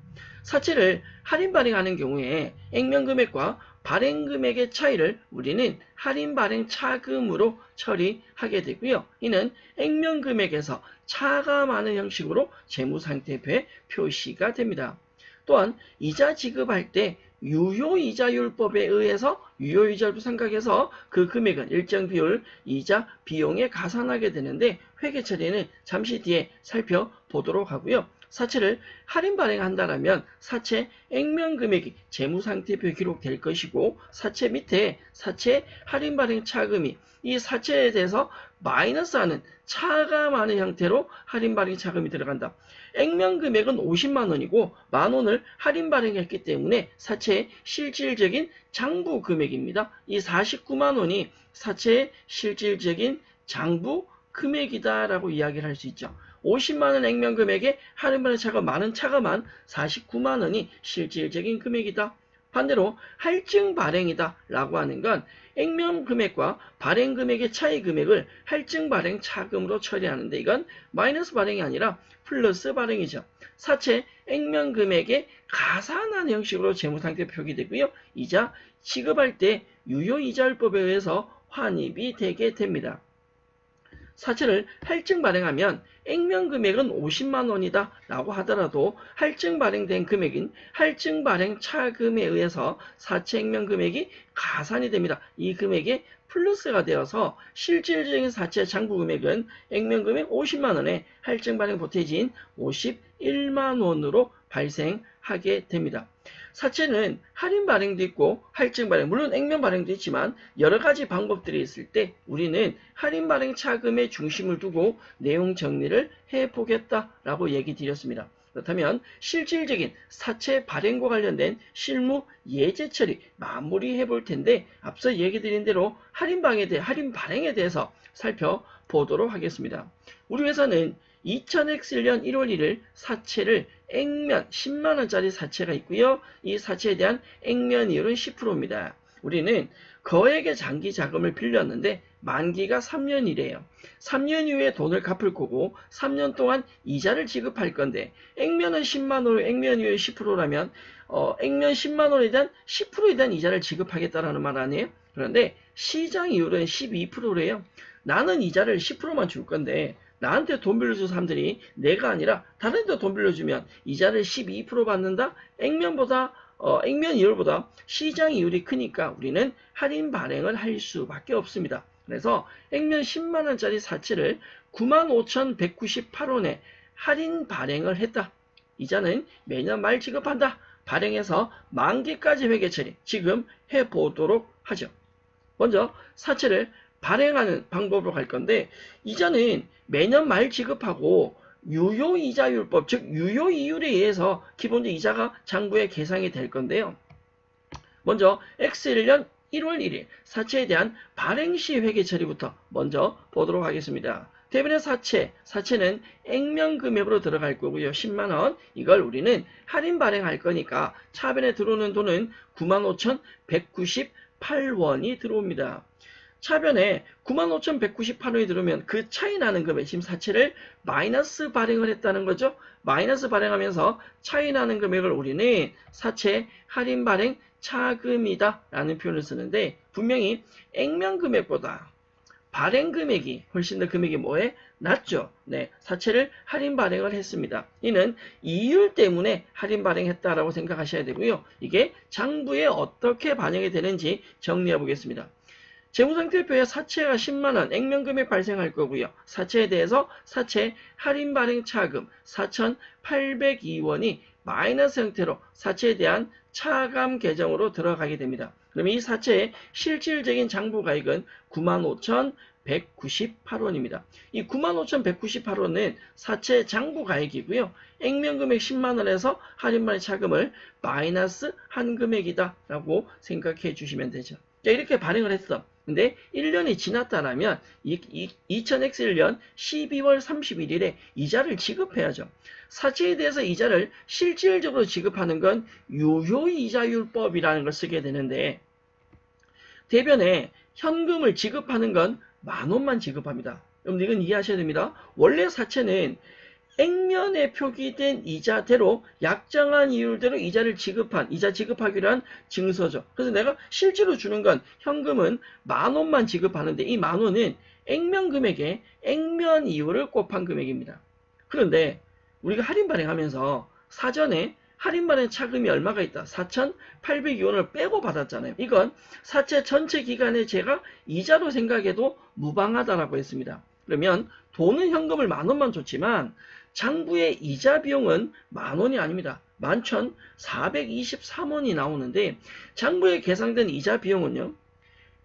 사채를 할인 발행하는 경우에 액면 금액과 발행 금액의 차이를 우리는 할인 발행 차금으로 처리하게 되고요. 이는 액면 금액에서 차감하는 형식으로 재무상태표에 표시가 됩니다. 또한 이자 지급할 때 유효이자율법에 의해서 유효이자율 생각해서 그 금액은 일정 비율 이자 비용에 가산하게 되는데 회계 처리는 잠시 뒤에 살펴보도록 하고요. 사채를 할인 발행한다라면 사채 액면 금액이 재무상태표에 기록될 것이고 사채 밑에 사채 할인 발행 차금이 이 사채에 대해서 마이너스하는 차감하는 형태로 할인 발행 차금이 들어간다. 액면 금액은 50만 원이고 만 원을 할인 발행했기 때문에 사채의 실질적인 장부 금액입니다. 이 49만 원이 사채의 실질적인 장부 금액이다라고 이야기를 할 수 있죠. 50만 원 액면 금액에 할인 발행 차감 많은 차감한 49만 원이 실질적인 금액이다. 반대로 할증 발행이다 라고 하는 건 액면 금액과 발행 금액의 차이 금액을 할증 발행 차금으로 처리하는데 이건 마이너스 발행이 아니라 플러스 발행이죠. 사채 액면 금액에 가산한 형식으로 재무상태 표기되고요. 이자 지급할 때 유효이자율법에 의해서 환입이 되게 됩니다. 사채를 할증 발행하면 액면 금액은 50만 원이다 라고 하더라도 할증 발행된 금액인 할증 발행 차금에 의해서 사채 액면 금액이 가산이 됩니다. 이 금액에 플러스가 되어서 실질적인 사채 장부 금액은 액면 금액 50만 원에 할증 발행 보태지인 51만 원으로 발생하게 됩니다. 사채는 할인 발행도 있고 할증 발행, 물론 액면 발행도 있지만 여러 가지 방법들이 있을 때 우리는 할인 발행 차금에 중심을 두고 내용 정리를 해보겠다라고 얘기 드렸습니다. 그렇다면 실질적인 사채 발행과 관련된 실무 예제 처리 마무리해 볼 텐데 앞서 얘기 드린 대로 할인 발행에 대해서 살펴보도록 하겠습니다. 우리 회사는 2000X1년 1월 1일 사채를 액면 10만원짜리 사채가 있고요. 이 사채에 대한 액면 이율은 10%입니다. 우리는 거액의 장기 자금을 빌렸는데 만기가 3년이래요. 3년 이후에 돈을 갚을 거고 3년 동안 이자를 지급할 건데 액면은 10만원, 액면 이율 10%라면 액면 10만원에 대한 10%에 대한 이자를 지급하겠다라는 말 아니에요? 그런데 시장 이율은 12%래요. 나는 이자를 10%만 줄 건데 나한테 돈 빌려준 사람들이 내가 아니라 다른 데 돈 빌려주면 이자를 12% 받는다? 액면 이율보다 시장 이율이 크니까 우리는 할인 발행을 할 수밖에 없습니다. 그래서 액면 10만원짜리 사채를 95,198원에 할인 발행을 했다. 이자는 매년 말 지급한다. 발행해서 만기까지 회계 처리 지금 해보도록 하죠. 먼저 사채를 발행하는 방법으로 갈 건데 이자는 매년 말 지급하고 유효이자율법 즉 유효이율에 의해서 기본적 이자가 장부에 계산이 될 건데요. 먼저 X1년 1월 1일 사채에 대한 발행시 회계 처리부터 먼저 보도록 하겠습니다. 대변의 사채는 액면 금액으로 들어갈 거고요. 10만원 이걸 우리는 할인 발행할 거니까 차변에 들어오는 돈은 95,198원이 들어옵니다. 차변에 95,198원이 들어오면 그 차이 나는 금액, 지금 사채를 마이너스 발행을 했다는 거죠. 마이너스 발행하면서 차이 나는 금액을 우리는 사채 할인 발행 차금이다 라는 표현을 쓰는데 분명히 액면 금액보다 발행 금액이 훨씬 더 금액이 뭐에? 낮죠. 네, 사채를 할인 발행을 했습니다. 이는 이율 때문에 할인 발행했다라고 생각하셔야 되고요. 이게 장부에 어떻게 반영이 되는지 정리해 보겠습니다. 재무상태표에 사채가 10만원 액면 금액 발생할 거고요. 사채에 대해서 사채 할인 발행 차금 4,802원이 마이너스 형태로 사채에 대한 차감 계정으로 들어가게 됩니다. 그러면 이 사채의 실질적인 장부가액은 95,198원입니다. 이 95,198원은 사채 장부가액이고요. 액면 금액 10만원에서 할인 발행 차금을 마이너스 한 금액이다 라고 생각해 주시면 되죠. 자, 이렇게 발행을 했어. 근데 1년이 지났다라면 2000X1년 12월 31일에 이자를 지급해야죠. 사채에 대해서 이자를 실질적으로 지급하는 건 유효이자율법이라는 걸 쓰게 되는데 대변에 현금을 지급하는 건 10,000원만 지급합니다. 여러분 이건 이해하셔야 됩니다. 원래 사채는 액면에 표기된 이자대로 약정한 이율대로 이자를 이자 지급하기로 한 증서죠. 그래서 내가 실제로 주는 건 현금은 10,000원만 지급하는데 이 10,000원은 액면 금액에 액면 이율을 곱한 금액입니다. 그런데 우리가 할인 발행하면서 사전에 할인 발행 차금이 얼마가 있다? 4,802원을 빼고 받았잖아요. 이건 사채 전체 기간에 제가 이자로 생각해도 무방하다라고 했습니다. 그러면 돈은 현금을 10,000원만 줬지만 장부의 이자 비용은 10,000원이 아닙니다. 11,423원이 나오는데 장부에 계상된 이자 비용은요.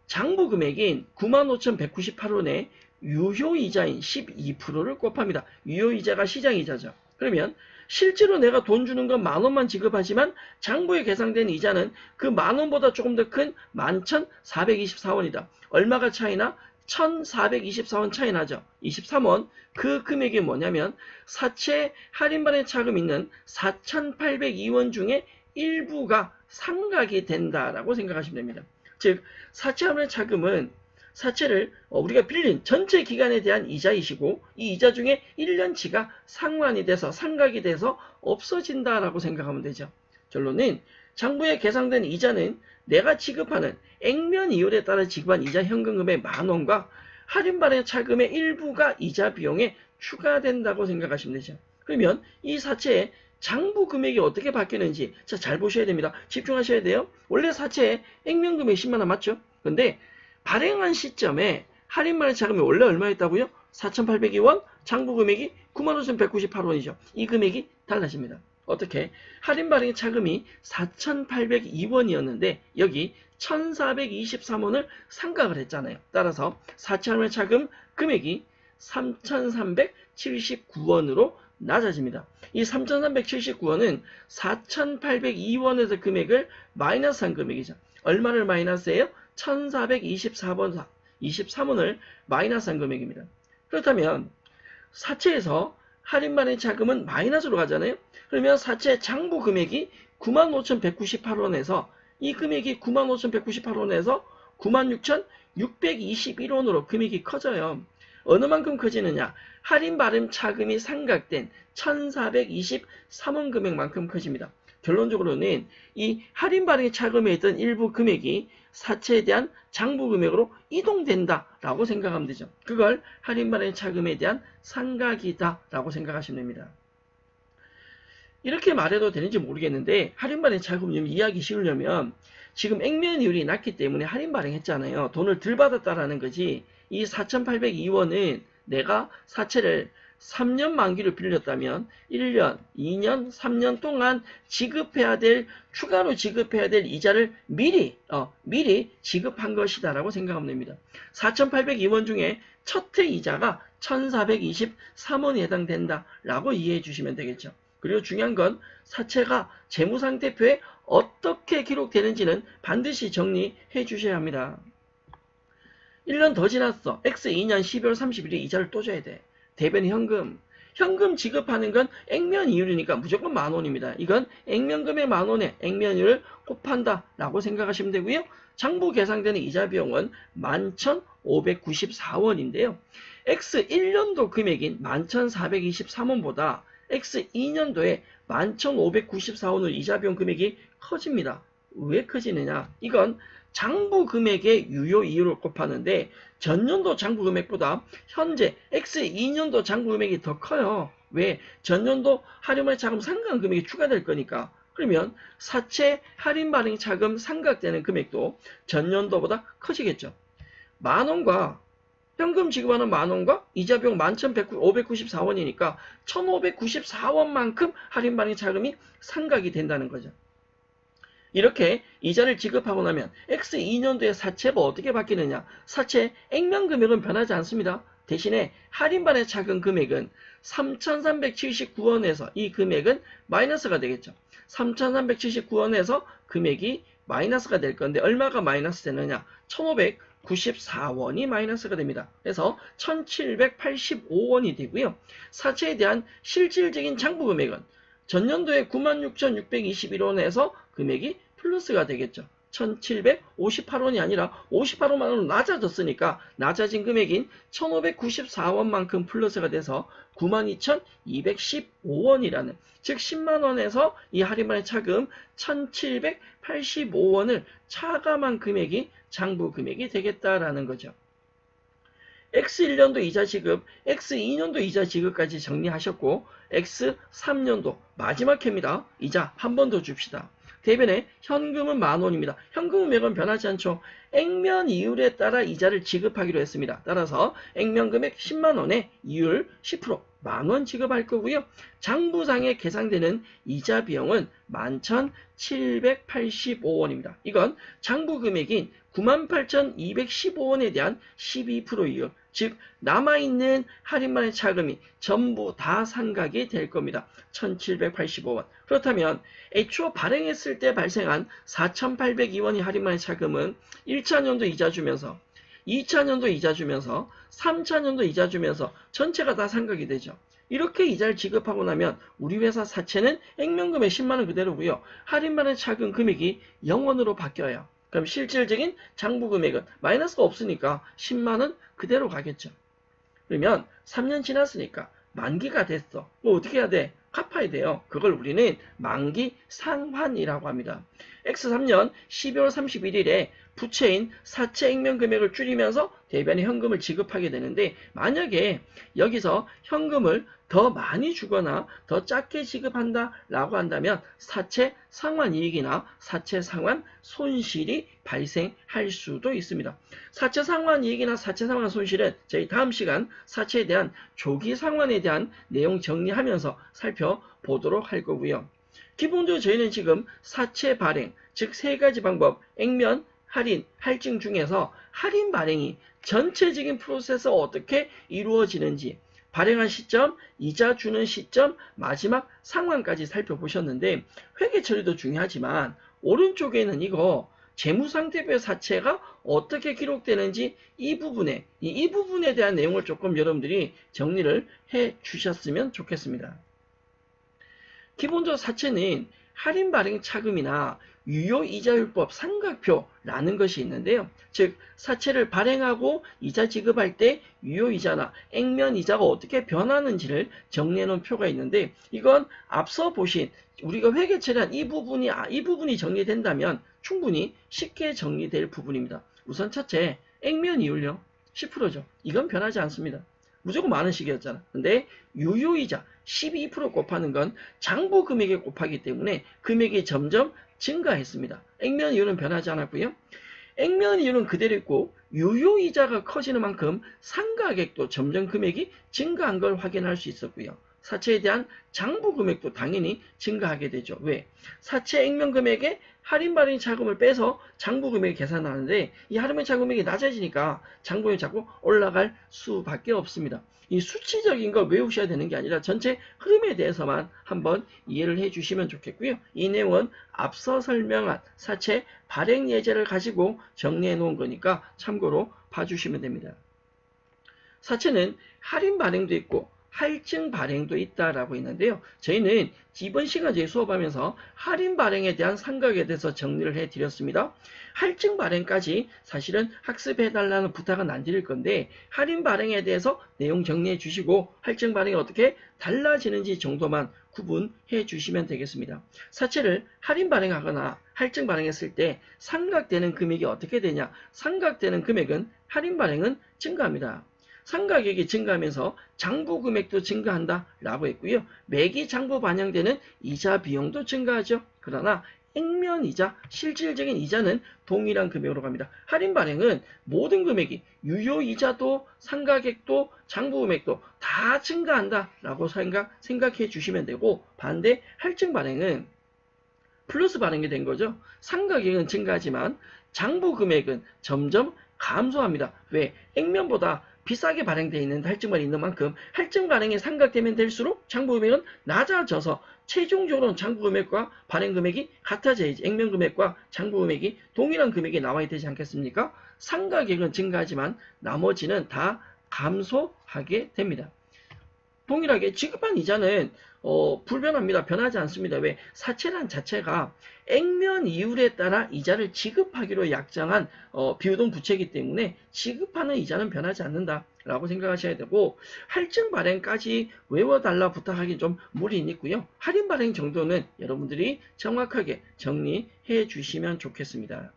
장부 금액인 95,198원에 유효이자인 12%를 곱합니다. 유효이자가 시장이자죠. 그러면 실제로 내가 돈 주는 건 10,000원만 지급하지만 장부에 계상된 이자는 그 10,000원보다 조금 더 큰 11,424원이다. 얼마가 차이나? 1,424원 차이 나죠. 23원. 그 금액이 뭐냐면 사채 할인반의 차금 있는 4,802원 중에 일부가 상각이 된다라고 생각하시면 됩니다. 즉 사채 할인반의 차금은 사채를 우리가 빌린 전체 기간에 대한 이자이시고 이 이자 중에 1년치가 상환이 돼서 상각이 돼서 없어진다라고 생각하면 되죠. 결론은 장부에 계상된 이자는 내가 지급하는 액면 이율에 따라 지급한 이자 현금금의 10,000원과 할인반의 차금의 일부가 이자 비용에 추가된다고 생각하시면 되죠. 그러면 이 사채의 장부 금액이 어떻게 바뀌는지 잘 보셔야 됩니다. 집중하셔야 돼요. 원래 사채의 액면 금액이 10만 원 맞죠? 근데 발행한 시점에 할인반의 차금이 원래 얼마였다고요? 4,802원, 장부 금액이 95,198원이죠. 이 금액이 달라집니다. 어떻게? 할인 발행 차금이 4,802원이었는데 여기 1,423원을 상각을 했잖아요. 따라서 사채 할인 차금 금액이 3,379원으로 낮아집니다. 이 3,379원은 4,802원에서 금액을 마이너스한 금액이죠. 얼마를 마이너스해요? 1,423원을 마이너스한 금액입니다. 그렇다면 사채에서 할인 발행 차금은 마이너스로 가잖아요. 그러면 사채 장부 금액이 95,198원에서 이 금액이 95,198원에서 96,621원으로 금액이 커져요. 어느 만큼 커지느냐? 할인 발행 차금이 상각된 1,423원 금액만큼 커집니다. 결론적으로는 이 할인 발행 차금에 있던 일부 금액이 사채에 대한 장부 금액으로 이동된다라고 생각하면 되죠. 그걸 할인 발행 차금에 대한 상각이다라고 생각하시면 됩니다. 이렇게 말해도 되는지 모르겠는데 할인 발행 차금 좀 이해하기 쉬우려면 지금 액면이율이 낮기 때문에 할인 발행했잖아요. 돈을 덜 받았다라는 거지. 이 4,802원은 내가 사채를 3년 만기로 빌렸다면 1년, 2년, 3년 동안 추가로 지급해야 될 이자를 미리 지급한 것이다라고 생각하면 됩니다. 4,802원 중에 첫 해 이자가 1,423원이 해당된다라고 이해해 주시면 되겠죠. 그리고 중요한 건 사채가 재무상태표에 어떻게 기록되는지는 반드시 정리해 주셔야 합니다. 1년 더 지났어. X 2년 12월 31일에 이자를 또 줘야 돼. 대변 현금 지급하는 건 액면 이율이니까 무조건 10,000원입니다. 이건 액면금의 10,000원에 액면이율을 곱한다 라고 생각하시면 되고요. 장부 계상되는 이자 비용은 11,594원인데요. X 1년도 금액인 11,423원보다 X 2년도에 11,594원으로 이자 비용 금액이 커집니다. 왜 커지느냐? 이건 장부 금액의 유효 이율을 곱하는데 전년도 장부 금액보다 현재 X 2년도 장부 금액이 더 커요. 왜? 전년도 할인발행 차금 상각 금액이 추가될 거니까. 그러면 사채 할인 발행 차금 상각되는 금액도 전년도보다 커지겠죠. 10,000원과 현금 지급하는 10,000원과 이자 비용 11,594원이니까 1,594원만큼 할인 발행 차금이 상각이 된다는 거죠. 이렇게 이자를 지급하고 나면 X 2년도의 사채가 어떻게 바뀌느냐? 사채 액면 금액은 변하지 않습니다. 대신에 할인 발행 차금 금액은 3,379원에서 이 금액은 마이너스가 되겠죠. 3,379원에서 금액이 마이너스가 될 건데 얼마가 마이너스 되느냐? 1,594원이 마이너스가 됩니다. 그래서 1,785원이 되고요. 사채에 대한 실질적인 장부 금액은 전년도에 96,621원에서 금액이 플러스가 되겠죠. 1,758원이 아니라 58원만으로 낮아졌으니까 낮아진 금액인 1,594원만큼 플러스가 돼서 92,215원이라는 즉 10만원에서 이 할인반의 차금 1,785원을 차감한 금액이 장부 금액이 되겠다라는 거죠. X1년도 이자 지급, X2년도 이자 지급까지 정리하셨고 X3년도 마지막 해입니다. 이자 한 번 더 줍시다. 대변에 현금은 10,000원입니다. 현금 금액은 변하지 않죠. 액면 이율에 따라 이자를 지급하기로 했습니다. 따라서 액면 금액 10만원에 이율 10%, 10,000원 지급할 거고요. 장부상에 계상되는 이자 비용은 11,785원입니다. 이건 장부 금액인 98,215원에 대한 12%이요. 즉 남아있는 할인만의 차금이 전부 다 상각이 될 겁니다. 1,785원. 그렇다면 애초 발행했을 때 발생한 4,802원이 할인만의 차금은 1차년도 이자 주면서 2차년도 이자 주면서 3차년도 이자 주면서 전체가 다 상각이 되죠. 이렇게 이자를 지급하고 나면 우리 회사 사채는 액면금액 10만원 그대로고요. 할인만의 차금 금액이 0원으로 바뀌어요. 그럼 실질적인 장부 금액은 마이너스가 없으니까 10만원 그대로 가겠죠. 그러면 3년 지났으니까 만기가 됐어. 뭐 어떻게 해야 돼? 갚아야 돼요. 그걸 우리는 만기 상환이라고 합니다. X3년 12월 31일에 부채인 사채 액면 금액을 줄이면서 대변에 현금을 지급하게 되는데 만약에 여기서 현금을 더 많이 주거나 더 작게 지급한다라고 한다면 사채 상환 이익이나 사채 상환 손실이 발생할 수도 있습니다. 사채 상환 이익이나 사채 상환 손실은 저희 다음 시간 사채에 대한 조기 상환에 대한 내용 정리하면서 살펴보도록 할 거고요. 기본적으로 저희는 지금 사채 발행, 즉 세 가지 방법, 액면, 할인, 할증 중에서 할인 발행이 전체적인 프로세스가 어떻게 이루어지는지 발행한 시점, 이자 주는 시점, 마지막 상환까지 살펴보셨는데 회계 처리도 중요하지만 오른쪽에는 이거 재무상태표의 사채가 어떻게 기록되는지 이 부분에 대한 내용을 조금 여러분들이 정리를 해 주셨으면 좋겠습니다. 기본적으로 사채는 할인 발행 차금이나 유효이자율법 삼각표라는 것이 있는데요. 즉 사채를 발행하고 이자 지급할 때 유효이자나 액면이자가 어떻게 변하는지를 정리해 놓은 표가 있는데 이건 앞서 보신 우리가 회계 처리한 이 부분이 정리된다면 충분히 쉽게 정리될 부분입니다. 우선 첫째, 액면 이율요. 10%죠. 이건 변하지 않습니다. 무조건 많은 식이었잖아. 근데 유효이자 12% 곱하는 건 장부 금액에 곱하기 때문에 금액이 점점 증가했습니다. 액면 이율은 변하지 않았고요. 액면 이율은 그대로 있고 유효이자가 커지는 만큼 상가액도 점점 금액이 증가한 걸 확인할 수 있었고요. 사채에 대한 장부 금액도 당연히 증가하게 되죠. 왜? 사채 액면 금액에 할인 발행 자금을 빼서 장부 금액을 계산하는데 이 할인 발행 자금액이 낮아지니까 장부액이 자꾸 올라갈 수밖에 없습니다. 이 수치적인 걸 외우셔야 되는 게 아니라 전체 흐름에 대해서만 한번 이해를 해 주시면 좋겠고요. 이 내용은 앞서 설명한 사채 발행 예제를 가지고 정리해 놓은 거니까 참고로 봐주시면 됩니다. 사채는 할인 발행도 있고 할증 발행도 있다라고 있는데요. 저희는 이번 시간 저희 수업하면서 할인 발행에 대한 상각에 대해서 정리를 해드렸습니다. 할증 발행까지 사실은 학습해달라는 부탁은 안 드릴 건데 할인 발행에 대해서 내용 정리해 주시고 할증 발행이 어떻게 달라지는지 정도만 구분해 주시면 되겠습니다. 사채를 할인 발행하거나 할증 발행했을 때 상각되는 금액이 어떻게 되냐? 상각되는 금액은 할인 발행은 증가합니다. 상가액이 증가하면서 장부 금액도 증가한다 라고 했고요. 매기 장부 반영되는 이자 비용도 증가하죠. 그러나 액면 이자, 실질적인 이자는 동일한 금액으로 갑니다. 할인 발행은 모든 금액이 유효이자도 상가액도 장부 금액도 다 증가한다 라고 생각해 주시면 되고 반대 할증 발행은 플러스 발행이 된 거죠. 상가액은 증가하지만 장부 금액은 점점 감소합니다. 왜? 액면보다 비싸게 발행되어 있는 할증 발행이 있는 만큼 할증 발행이 상각되면 될수록 장부 금액은 낮아져서 최종적으로는 장부 금액과 발행 금액이 같아져야지 액면 금액과 장부 금액이 동일한 금액이 나와야 되지 않겠습니까? 상각액은 증가하지만 나머지는 다 감소하게 됩니다. 동일하게 지급한 이자는 불변합니다. 변하지 않습니다. 왜? 사채란 자체가 액면 이율에 따라 이자를 지급하기로 약정한 비유동 부채이기 때문에 지급하는 이자는 변하지 않는다라고 생각하셔야 되고 할증 발행까지 외워달라 부탁하기 좀 무리는 있고요. 할인 발행 정도는 여러분들이 정확하게 정리해 주시면 좋겠습니다.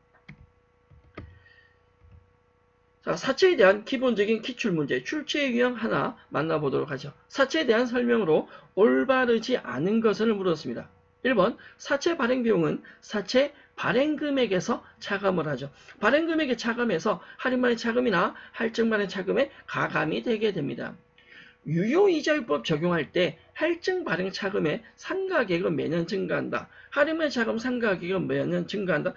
자, 사채에 대한 기본적인 기출문제, 출제 유형 하나 만나보도록 하죠. 사채에 대한 설명으로 올바르지 않은 것을 물었습니다. 1번, 사채 발행 비용은 사채 발행 금액에서 차감을 하죠. 발행 금액에 차감해서 할인만의 차감이나 할증만의 차감에 가감이 되게 됩니다. 유효이자율법 적용할 때 할증 발행 차금의 상가계획은 매년 증가한다. 할인발 차금 상가계획은 매년 증가한다.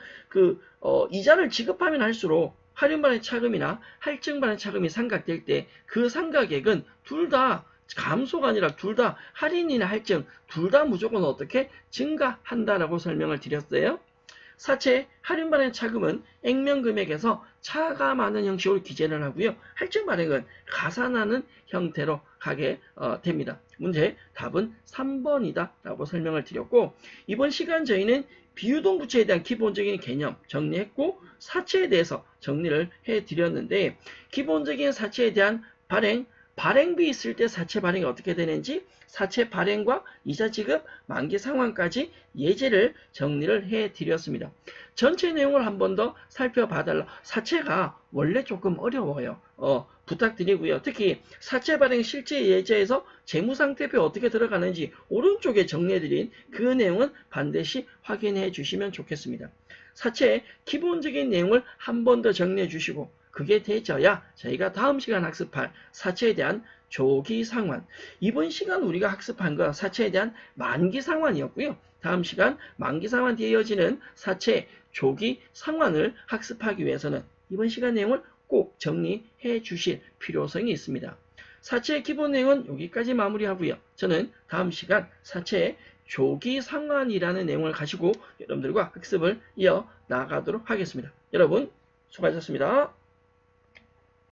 이자를 지급하면 할수록 할인 발행 차금이나 할증 발행 차금이 상각될 때 그 상가계획은 둘 다 감소가 아니라 둘 다 할인이나 할증 둘 다 무조건 어떻게 증가한다라고 설명을 드렸어요. 사채 할인 발행 차금은 액면 금액에서 차감하는 형식으로 기재를 하고요. 할증 발행은 가산하는 형태로 가게 됩니다. 문제 답은 3번이다 라고 설명을 드렸고, 이번 시간 저희는 비유동 부채에 대한 기본적인 개념 정리했고 사채에 대해서 정리를 해드렸는데, 기본적인 사채에 대한 발행비 있을 때 사채 발행이 어떻게 되는지, 사채 발행과 이자 지급, 만기 상환까지 예제를 정리를 해드렸습니다. 전체 내용을 한 번 더 살펴봐달라. 사채가 원래 조금 어려워요. 부탁드리고요. 특히 사채 발행 실제 예제에서 재무상태표 어떻게 들어가는지 오른쪽에 정리해드린 그 내용은 반드시 확인해 주시면 좋겠습니다. 사채의 기본적인 내용을 한 번 더 정리해 주시고, 그게 되져야 저희가 다음 시간 학습할 사채에 대한 조기 상환, 이번 시간 우리가 학습한 거 사채에 대한 만기 상환이었고요. 다음 시간 만기 상환 뒤에 이어지는 사채 조기 상환을 학습하기 위해서는 이번 시간 내용을 꼭 정리해 주실 필요성이 있습니다. 사채의 기본 내용은 여기까지 마무리하고요. 저는 다음 시간 사채의 조기 상환이라는 내용을 가지고 여러분들과 학습을 이어 나가도록 하겠습니다. 여러분 수고하셨습니다.